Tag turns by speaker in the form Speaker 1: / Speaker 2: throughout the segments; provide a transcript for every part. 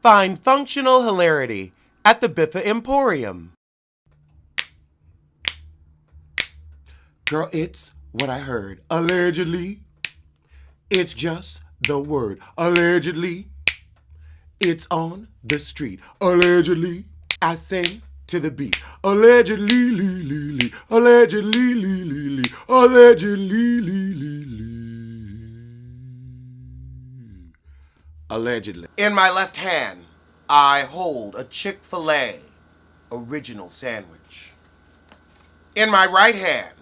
Speaker 1: Find functional hilarity at the Biffa Emporium. Girl, it's what I heard. Allegedly, it's just the word. Allegedly, it's on the street. Allegedly, I sing to the beat. Allegedly, lee, lee, lee. Allegedly, lee, lee, lee. Allegedly, lee, lee, lee. Allegedly. In my left hand, I hold a Chick-fil-a original sandwich. In my right hand,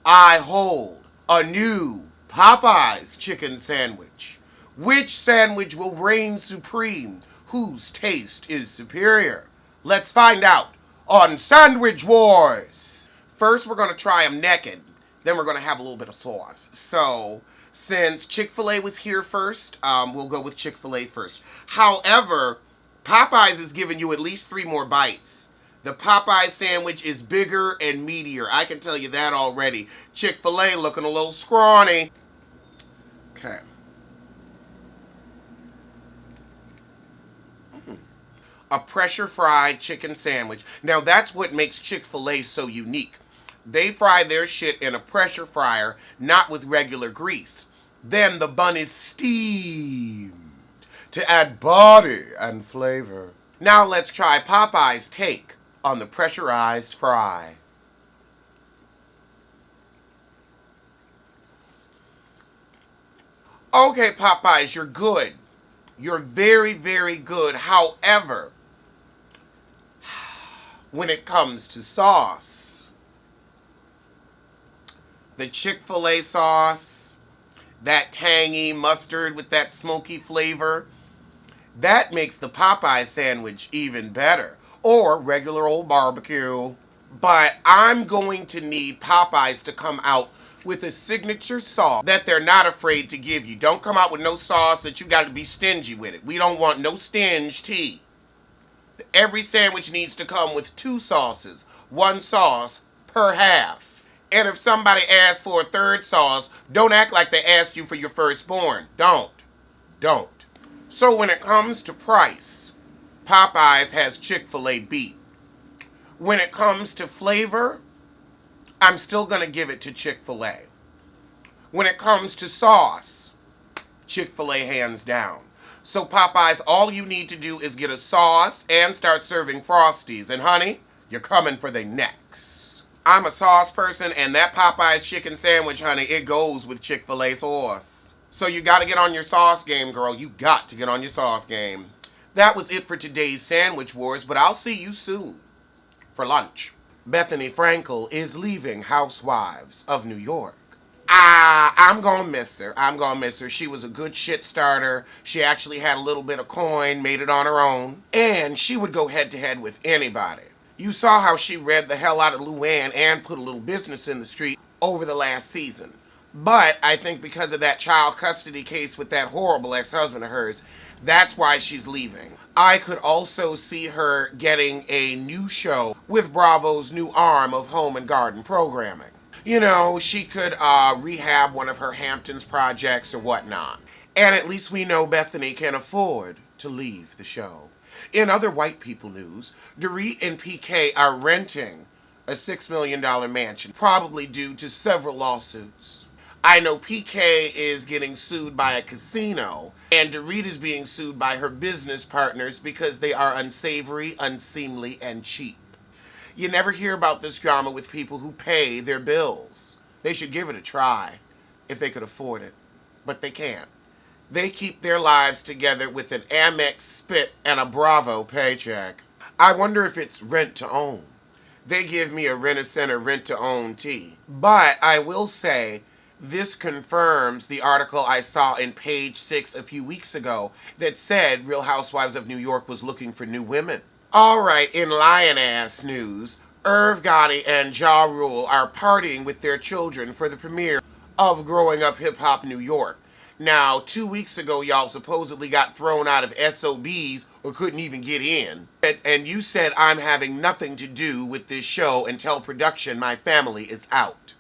Speaker 1: I hold a new Popeye's chicken sandwich. Which sandwich will reign supreme? Whose taste is superior? Let's find out on Sandwich Wars. First, we're going to try them naked. Then we're going to have a little bit of sauce. So, since Chick-fil-A was here first, we'll go with Chick-fil-A first. However, Popeyes is giving you at least 3 more bites. The Popeye sandwich is bigger and meatier. I can tell you that already. Chick-fil-A looking a little scrawny. Okay. A pressure-fried chicken sandwich. Now, that's what makes Chick-fil-A so unique. They fry their shit in a pressure fryer, not with regular grease. Then the bun is steamed to add body and flavor. Now let's try Popeye's take on the pressurized fry. Okay, Popeyes, you're good. You're very, very good. However, when it comes to sauce, the Chick-fil-A sauce, that tangy mustard with that smoky flavor, that makes the Popeye sandwich even better. Or regular old barbecue. But I'm going to need Popeyes to come out with a signature sauce that they're not afraid to give you. Don't come out with no sauce that you got to be stingy with it. We don't want no stinge tea. Every sandwich needs to come with 2 sauces. 1 sauce per half. And if somebody asks for a 3rd sauce, don't act like they asked you for your firstborn. Don't. So when it comes to price, Popeyes has Chick-fil-A beat. When it comes to flavor, I'm still going to give it to Chick-fil-A. When it comes to sauce, Chick-fil-A hands down. So Popeyes, all you need to do is get a sauce and start serving Frosties. And honey, you're coming for the necks. I'm a sauce person, and that Popeyes chicken sandwich, honey, it goes with Chick-fil-A sauce. So you got to get on your sauce game, girl. You got to get on your sauce game. That was it for today's Sandwich Wars, but I'll see you soon for lunch. Bethany Frankel is leaving Housewives of New York. I'm going to miss her. She was a good shit starter. She actually had a little bit of coin, made it on her own. And she would go head to head with anybody. You saw how she read the hell out of Luann and put a little business in the street over the last season. But I think because of that child custody case with that horrible ex-husband of hers, that's why she's leaving. I could also see her getting a new show with Bravo's new arm of home and garden programming. You know, she could rehab one of her Hamptons projects or whatnot. And at least we know Bethany can afford to leave the show. In other white people news, Dorit and PK are renting a $6 million mansion, probably due to several lawsuits. I know PK is getting sued by a casino, and Dorit is being sued by her business partners because they are unsavory, unseemly, and cheap. You never hear about this drama with people who pay their bills. They should give it a try, if they could afford it. But they can't. They keep their lives together with an Amex spit and a Bravo paycheck. I wonder if it's rent to own. They give me a Rent-A-Center rent-to-own tea. But I will say, this confirms the article I saw in Page 6 a few weeks ago that said Real Housewives of New York was looking for new women. Alright, in lion-ass news, Irv Gotti and Ja Rule are partying with their children for the premiere of Growing Up Hip Hop New York. Now, 2 weeks ago, y'all supposedly got thrown out of SOBs or couldn't even get in. And you said I'm having nothing to do with this show until production, my family, is out.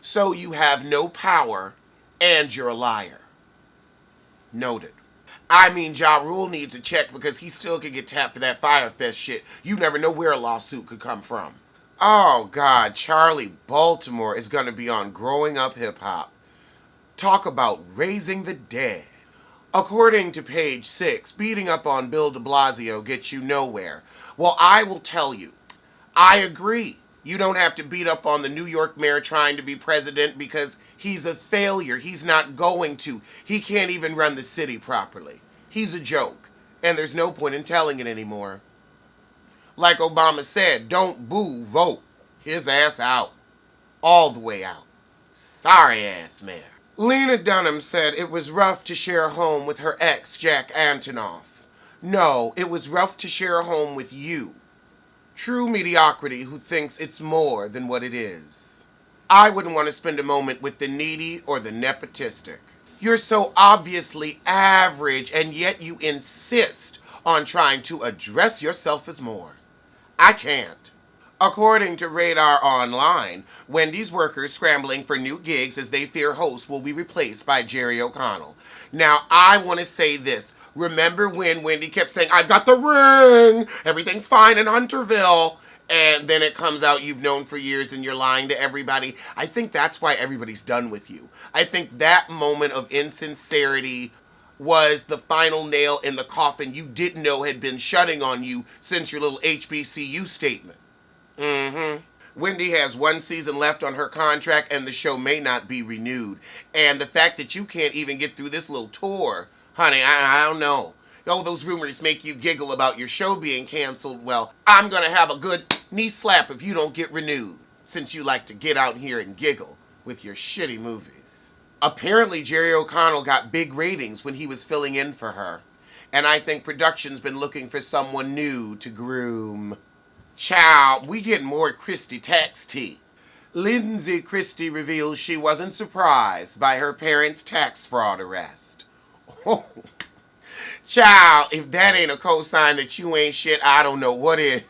Speaker 1: So you have no power and you're a liar. Noted. I mean, Ja Rule needs a check because he still could get tapped for that Fyre Fest shit. You never know where a lawsuit could come from. Oh, God, Charlie Baltimore is going to be on Growing Up Hip Hop. Talk about raising the dead. According to page 6, beating up on Bill de Blasio gets you nowhere. Well, I will tell you, I agree. You don't have to beat up on the New York mayor trying to be president because he's a failure. He's not going to. He can't even run the city properly. He's a joke, and there's no point in telling it anymore. Like Obama said, don't boo, vote. His ass out. All the way out. Sorry ass mayor. Lena Dunham said it was rough to share a home with her ex, Jack Antonoff. No, it was rough to share a home with you. True mediocrity who thinks it's more than what it is. I wouldn't want to spend a moment with the needy or the nepotistic. You're so obviously average, and yet you insist on trying to address yourself as more. I can't. According to Radar Online, Wendy's workers scrambling for new gigs as they fear hosts will be replaced by Jerry O'Connell. Now, I want to say this. Remember when Wendy kept saying, I've got the ring, everything's fine in Hunterville, and then it comes out you've known for years and you're lying to everybody? I think that's why everybody's done with you. I think that moment of insincerity was the final nail in the coffin you didn't know had been shutting on you since your little HBCU statement. Wendy has one season left on her contract and the show may not be renewed. And the fact that you can't even get through this little tour, honey, I don't know. Oh, those rumors make you giggle about your show being canceled. Well, I'm going to have a good knee slap if you don't get renewed, since you like to get out here and giggle with your shitty movies. Apparently, Jerry O'Connell got big ratings when he was filling in for her. And I think production's been looking for someone new to groom. Child, we get more Christy tax tea. Lindsay Chrisley reveals she wasn't surprised by her parents' tax fraud arrest. Oh, child, if that ain't a cosign that you ain't shit, I don't know what is.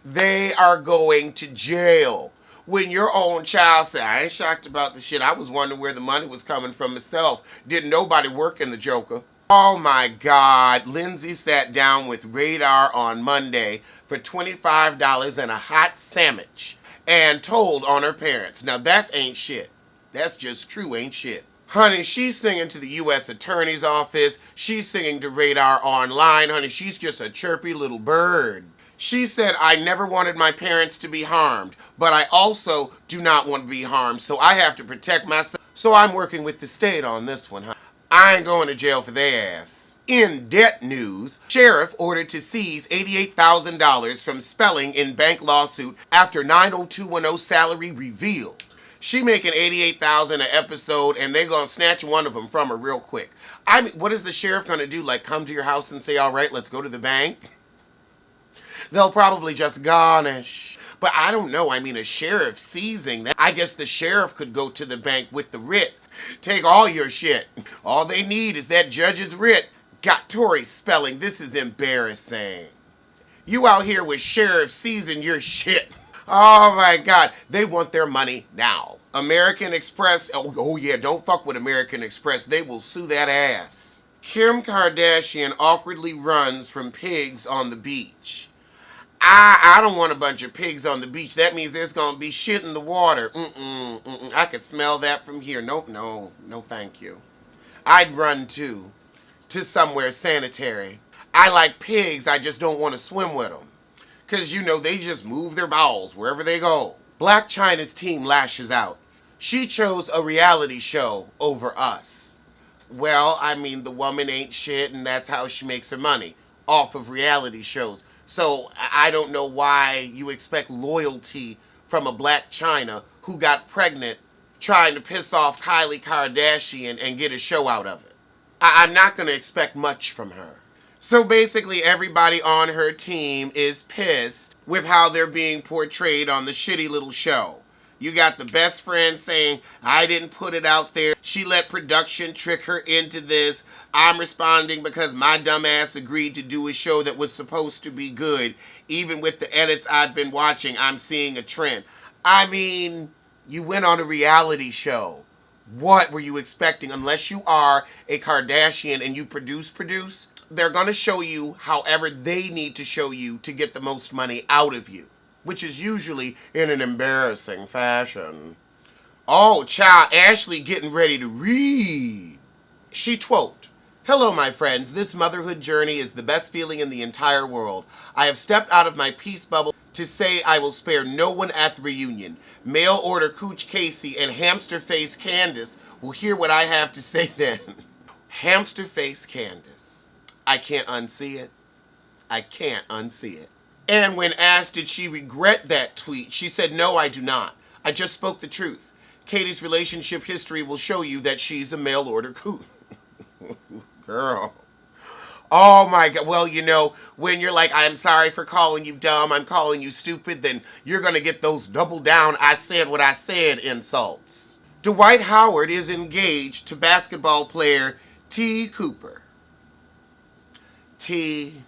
Speaker 1: They are going to jail. When your own child said, I ain't shocked about the shit. I was wondering where the money was coming from myself. Didn't nobody work in the Joker. Oh my God, Lindsay sat down with Radar on Monday for $25 and a hot sandwich and told on her parents. Now that's ain't shit. That's just true ain't shit. Honey, she's singing to the U.S. Attorney's Office. She's singing to Radar Online. Honey, she's just a chirpy little bird. She said, I never wanted my parents to be harmed, but I also do not want to be harmed, so I have to protect myself. So I'm working with the state on this one, huh? I ain't going to jail for their ass. In debt news, sheriff ordered to seize $88,000 from Spelling in bank lawsuit after 90210 salary revealed. She making $88,000 an episode, and they gonna snatch one of them from her real quick. I mean, what is the sheriff gonna do? Like, come to your house and say, all right, let's go to the bank? They'll probably just garnish. But I don't know. I mean, a sheriff seizing that. I guess the sheriff could go to the bank with the writ. Take all your shit. All they need is that judge's writ. Got Tori Spelling. This is embarrassing. You out here with sheriff seizing your shit. Oh my God. They want their money now. American Express. Oh yeah, don't fuck with American Express. They will sue that ass. Kim Kardashian awkwardly runs from pigs on the beach. I don't want a bunch of pigs on the beach. That means there's going to be shit in the water. I could smell that from here. Nope, no, thank you. I'd run too, to somewhere sanitary. I like pigs, I just don't want to swim with them. Because, you know, they just move their bowels wherever they go. Blac Chyna's team lashes out. She chose a reality show over us. Well, I mean, the woman ain't shit, and that's how she makes her money, off of reality shows. So I don't know why you expect loyalty from a Blac Chyna who got pregnant trying to piss off Kylie Kardashian and get a show out of it. I'm not going to expect much from her. So basically everybody on her team is pissed with how they're being portrayed on the shitty little show. You got the best friend saying, I didn't put it out there. She let production trick her into this. I'm responding because my dumb ass agreed to do a show that was supposed to be good. Even with the edits I've been watching, I'm seeing a trend. I mean, you went on a reality show. What were you expecting? Unless you are a Kardashian and you produce, they're going to show you however they need to show you to get the most money out of you, which is usually in an embarrassing fashion. Oh, child, Ashley getting ready to read. She quote, "Hello, my friends. This motherhood journey is the best feeling in the entire world. I have stepped out of my peace bubble to say I will spare no one at the reunion. Mail order Cooch Casey and hamster face Candace will hear what I have to say then." Hamster face Candace. I can't unsee it. I can't unsee it. And when asked did she regret that tweet, she said, "No, I do not. I just spoke the truth. Katie's relationship history will show you that she's a mail order Cooch." Girl. Oh my God. Well, you know, when you're like, "I'm sorry for calling you dumb, I'm calling you stupid," then you're going to get those double down, "I said what I said" insults. Dwight Howard is engaged to basketball player T. Cooper. T.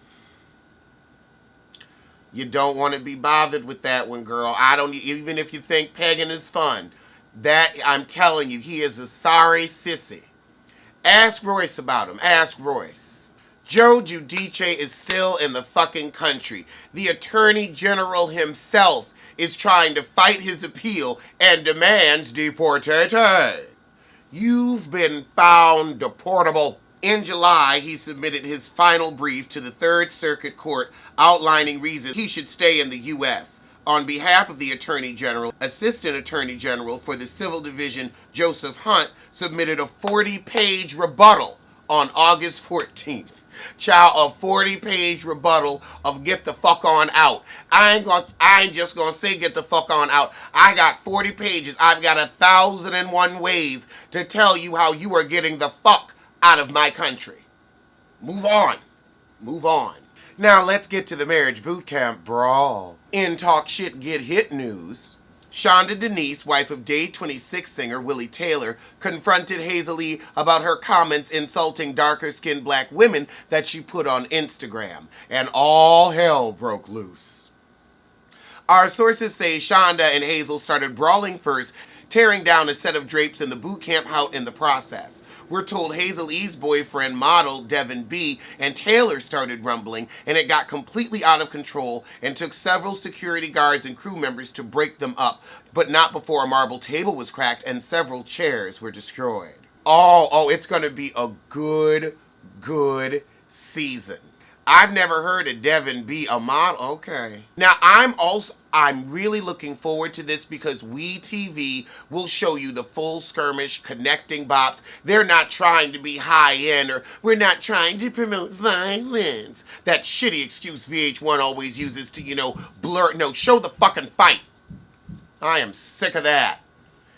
Speaker 1: You don't want to be bothered with that one, girl. I don't, even if you think pegging is fun. That, I'm telling you, he is a sorry sissy. Ask Royce about him. Ask Royce. Joe Giudice is still in the fucking country. The Attorney General himself is trying to fight his appeal and demands deportation. You've been found deportable. In July, he submitted his final brief to the Third Circuit Court outlining reasons he should stay in the U.S. On behalf of the Attorney General, Assistant Attorney General for the Civil Division, Joseph Hunt, submitted a 40-page rebuttal on August 14th. Child, a 40-page rebuttal of get the fuck on out. I ain't just gonna say get the fuck on out. I got 40 pages. I've got 1,001 ways to tell you how you are getting the fuck out of my country. Move on. Move on. Now let's get to the marriage boot camp brawl. In Talk Shit Get Hit news, Shonda Denise, wife of Day 26 singer Willie Taylor, confronted Hazel E. about her comments insulting darker-skinned black women that she put on Instagram, and all hell broke loose. Our sources say Shonda and Hazel started brawling first, tearing down a set of drapes in the boot camp house in the process. We're told Hazel E.'s boyfriend, model Devin B., and Taylor started rumbling, and it got completely out of control and took several security guards and crew members to break them up, but not before a marble table was cracked and several chairs were destroyed. Oh, it's going to be a good season. I've never heard of Devin B. a model. Okay. Now, I'm really looking forward to this because WeTV will show you the full skirmish, connecting bops. They're not trying to be high-end, or we're not trying to promote violence. That shitty excuse VH1 always uses to, blur. No, show the fucking fight. I am sick of that.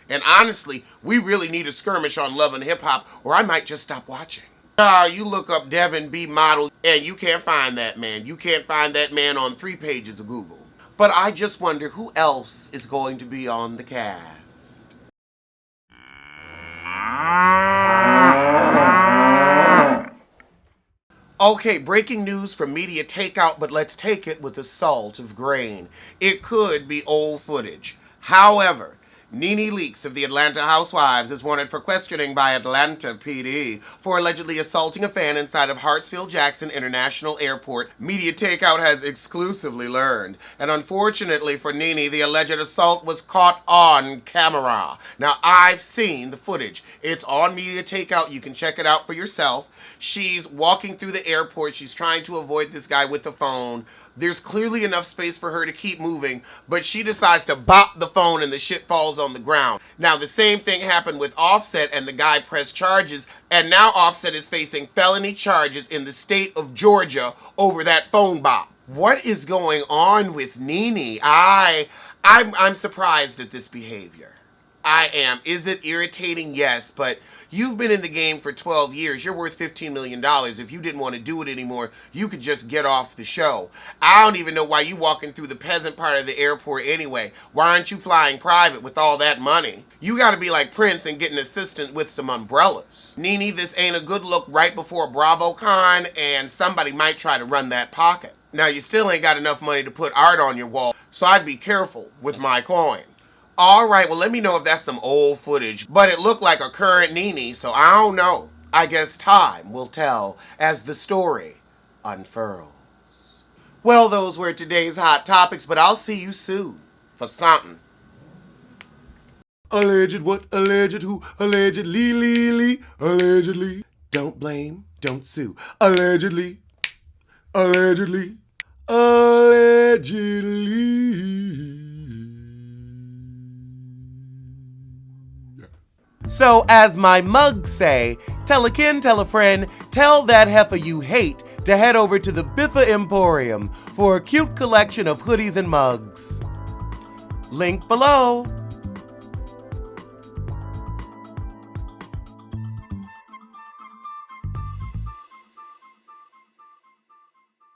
Speaker 1: And honestly, we really need a skirmish on Love and Hip Hop, or I might just stop watching. You look up Devin B. model, and you can't find that man. You can't find that man on 3 pages of Google. But I just wonder who else is going to be on the cast. Okay, breaking news from Media Takeout, but let's take it with a salt of grain. It could be old footage. However, Nene Leakes of the Atlanta Housewives is wanted for questioning by Atlanta PD for allegedly assaulting a fan inside of Hartsfield-Jackson International Airport, Media Takeout has exclusively learned. And unfortunately for Nene, the alleged assault was caught on camera. Now, I've seen the footage. It's on Media Takeout. You can check it out for yourself. She's walking through the airport. She's trying to avoid this guy with the phone. There's clearly enough space for her to keep moving, but she decides to bop the phone and the shit falls on the ground. Now, the same thing happened with Offset, and the guy pressed charges, and now Offset is facing felony charges in the state of Georgia over that phone bop. What is going on with Nene? I'm surprised at this behavior. I am. Is it irritating? Yes, but you've been in the game for 12 years. You're worth $15 million. If you didn't want to do it anymore, you could just get off the show. I don't even know why you walking through the peasant part of the airport anyway. Why aren't you flying private with all that money? You got to be like Prince and get an assistant with some umbrellas. Nene, this ain't a good look right before BravoCon, and somebody might try to run that pocket. Now, you still ain't got enough money to put art on your wall, so I'd be careful with my coin. All right, well, let me know if that's some old footage, but it looked like a current Nene, so I don't know. I guess time will tell as the story unfurls. Well, those were today's hot topics, but I'll see you soon for something. Alleged what? Alleged who? Allegedly, allegedly. Don't blame, don't sue. Allegedly, allegedly, allegedly. So, as my mugs say, tell a kin, tell a friend, tell that heifer you hate to head over to the Biffa Emporium for a cute collection of hoodies and mugs. Link below.